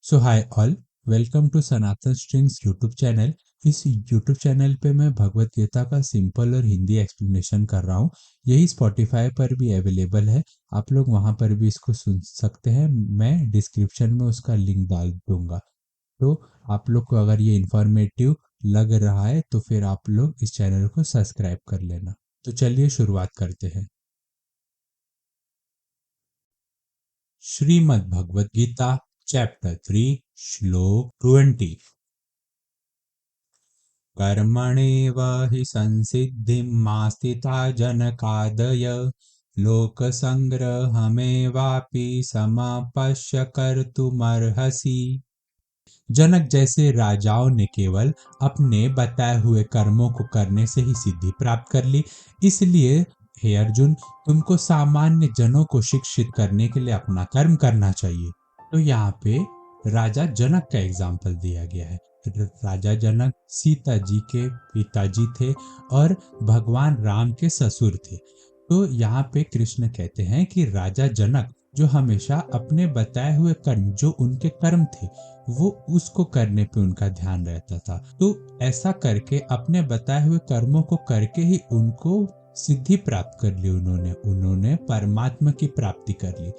So hi all, welcome to Sanatan Strings YouTube channel. इस YouTube channel पे मैं भगवत गीता का सिंपल और हिंदी एक्सप्लेनेशन कर रहा हूँ। यही स्पॉटिफाई पर भी अवेलेबल है, आप लोग वहाँ पर भी इसको सुन सकते हैं। मैं डिस्क्रिप्शन में उसका लिंक डाल दूंगा। तो आप लोग को अगर ये इंफॉर्मेटिव लग रहा है तो फिर आप लोग इस चैनल को सब्सक्राइब कर लेना। तो चलिए शुरुआत करते हैं। श्रीमद् भगवत गीता चैप्टर 3 श्लोक 20। कर्मणेव हि संसिद्धिं मास्तिता जनकादय लोकसंग्रहमेवापि समापश्य कर्तुमर्हसि। जनक जैसे राजाओं ने केवल अपने बताए हुए कर्मों को करने से ही सिद्धि प्राप्त कर ली। इसलिए हे अर्जुन, तुमको सामान्य जनों को शिक्षित करने के लिए अपना कर्म करना चाहिए। तो यहाँ पे राजा जनक का एग्जाम्पल दिया गया है। राजा जनक सीता जी के पिताजी थे और भगवान राम के ससुर थे। तो यहाँ पे कृष्ण कहते हैं कि राजा जनक जो हमेशा अपने बताए हुए कर्म, जो उनके कर्म थे, वो उसको करने पे उनका ध्यान रहता था। तो ऐसा करके अपने बताए हुए कर्मों को करके ही उनको सिद्धि प्राप्त कर ली। उन्होंने परमात्मा की प्राप्ति कर ली।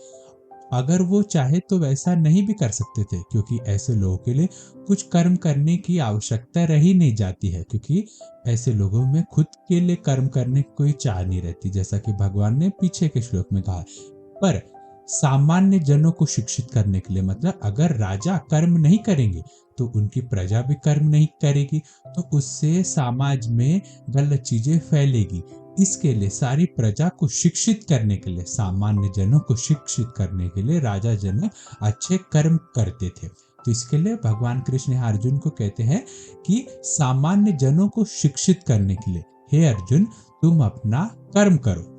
अगर वो चाहे तो वैसा नहीं भी कर सकते थे, क्योंकि ऐसे लोगों के लिए कुछ कर्म करने की आवश्यकता रही नहीं जाती है, क्योंकि ऐसे लोगों में खुद के लिए कर्म करने की कोई चाह नहीं रहती, जैसा कि भगवान ने पीछे के श्लोक में कहा। पर सामान्य जनों को शिक्षित करने के लिए, मतलब अगर राजा कर्म नहीं करेंगे तो उनकी प्रजा भी कर्म नहीं करेगी, तो उससे समाज में गलत चीजें फैलेगी। इसके लिए सारी प्रजा को शिक्षित करने के लिए, सामान्य जनों को शिक्षित करने के लिए राजा जनक अच्छे कर्म करते थे। तो इसके लिए भगवान कृष्ण अर्जुन को कहते हैं कि सामान्य जनों को शिक्षित करने के लिए हे अर्जुन, तुम अपना कर्म करो।